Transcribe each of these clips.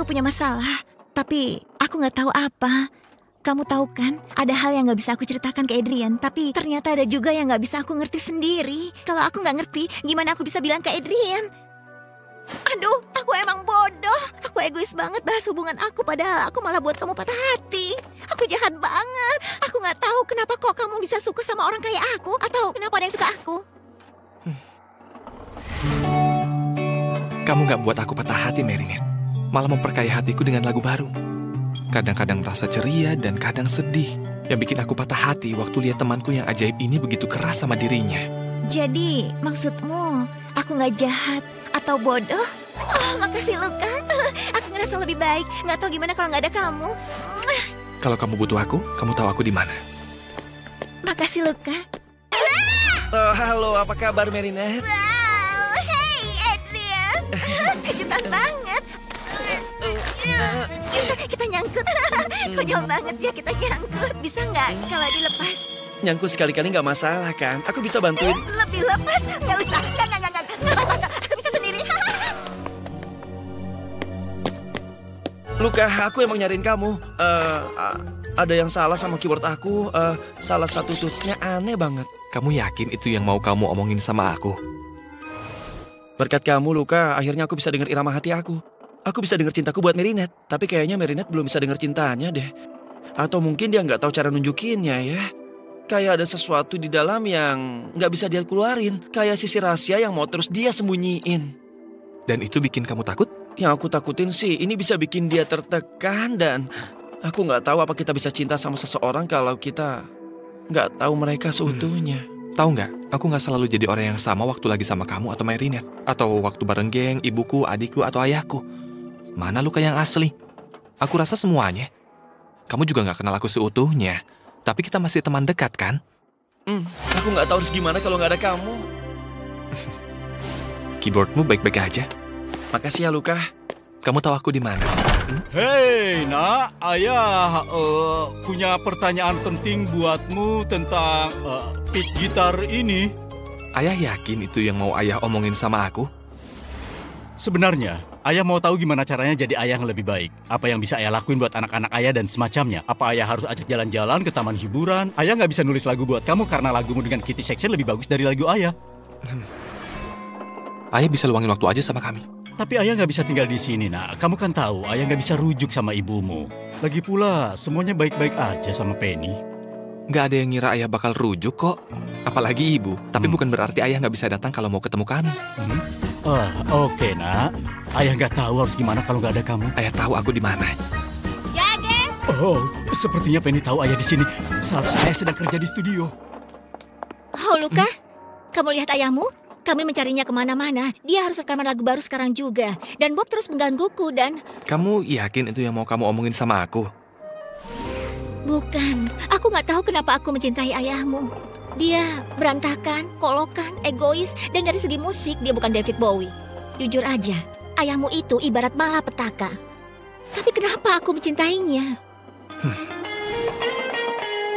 aku punya masalah, tapi aku nggak tahu apa. Kamu tahu kan, ada hal yang nggak bisa aku ceritakan ke Adrian, tapi ternyata ada juga yang nggak bisa aku ngerti sendiri. Kalau aku nggak ngerti, gimana aku bisa bilang ke Adrian? Aduh, aku emang bodoh. Aku egois banget bahas hubungan aku, padahal aku malah buat kamu patah hati. Aku jahat banget. Aku nggak tahu kenapa kok kamu bisa suka sama orang kayak aku, atau kenapa ada yang suka aku. Kamu nggak buat aku patah hati, Marinette. Malah memperkaya hatiku dengan lagu baru. Kadang-kadang rasa ceria dan kadang sedih. Yang bikin aku patah hati waktu lihat temanku yang ajaib ini begitu keras sama dirinya. Jadi, maksudmu aku nggak jahat atau bodoh? Oh, makasih Luka. Aku ngerasa lebih baik. Nggak tahu gimana kalau nggak ada kamu. Kalau kamu butuh aku, kamu tahu aku di mana. Makasih Luka. Oh, halo, apa kabar Marinette? Wow, hey Adrian. Kejutan banget. Kita nyangkut. Konyol banget ya kita nyangkut. Bisa nggak kalau dilepas? Nyangkut sekali-kali nggak masalah kan? Aku bisa bantuin. Lebih lepas? Nggak usah. Nggak apa-apa. Aku bisa sendiri. Luka, aku emang nyariin kamu. Ada yang salah sama keyboard aku. Salah satu touch-nya aneh banget. Kamu yakin itu yang mau kamu omongin sama aku? Berkat kamu, Luka, akhirnya aku bisa dengar irama hati aku. Aku bisa dengar cintaku buat Marinette. Tapi kayaknya Marinette belum bisa dengar cintanya deh. Atau mungkin dia nggak tahu cara nunjukinnya ya. Kayak ada sesuatu di dalam yang nggak bisa dia keluarin. Kayak sisi rahasia yang mau terus dia sembunyiin. Dan itu bikin kamu takut? Yang aku takutin sih, ini bisa bikin dia tertekan dan aku nggak tahu apa kita bisa cinta sama seseorang kalau kita nggak tahu mereka seutuhnya. Tahu nggak, aku nggak selalu jadi orang yang sama waktu lagi sama kamu atau Marinette. Atau waktu bareng geng, ibuku, adikku, atau ayahku. Mana Luka yang asli? Aku rasa semuanya. Kamu juga nggak kenal aku seutuhnya. Tapi kita masih teman dekat, kan? Aku nggak tahu harus gimana kalau nggak ada kamu. Keyboardmu baik-baik aja. Makasih ya, Luka. Kamu tahu aku di mana? Hei, nak, ayah punya pertanyaan penting buatmu tentang pit gitar ini. Ayah yakin itu yang mau ayah omongin sama aku? Sebenarnya, ayah mau tahu gimana caranya jadi ayah yang lebih baik. Apa yang bisa ayah lakuin buat anak-anak ayah dan semacamnya. Apa ayah harus ajak jalan-jalan ke taman hiburan? Ayah nggak bisa nulis lagu buat kamu karena lagumu dengan Kitty Section lebih bagus dari lagu ayah. Ayah bisa luangin waktu aja sama kami. Tapi ayah nggak bisa tinggal di sini, nak. Kamu kan tahu, ayah nggak bisa rujuk sama ibumu. Lagi pula, semuanya baik-baik aja sama Penny. Nggak ada yang ngira ayah bakal rujuk kok. Apalagi ibu. Tapi bukan berarti ayah nggak bisa datang kalau mau ketemu kami. Oke, nak. Ayah nggak tahu harus gimana kalau nggak ada kamu. Ayah tahu aku di mana. Jage. Oh, sepertinya Penny tahu ayah di sini. Seharusnya ayah sedang kerja di studio. Oh, Luka, kamu lihat ayahmu? Kami mencarinya kemana-mana. Dia harus rekaman lagu baru sekarang juga. Dan Bob terus menggangguku dan... Kamu yakin itu yang mau kamu omongin sama aku? Bukan. Aku nggak tahu kenapa aku mencintai ayahmu. Dia berantakan, kolokan, egois, dan dari segi musik dia bukan David Bowie. Jujur aja, ayahmu itu ibarat malapetaka. Tapi kenapa aku mencintainya?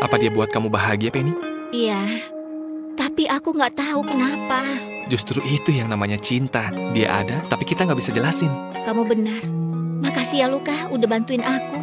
Apa dia buat kamu bahagia, Penny? Iya, tapi aku nggak tahu kenapa. Justru itu yang namanya cinta. Dia ada, tapi kita nggak bisa jelasin. Kamu benar. Makasih ya Luka, udah bantuin aku.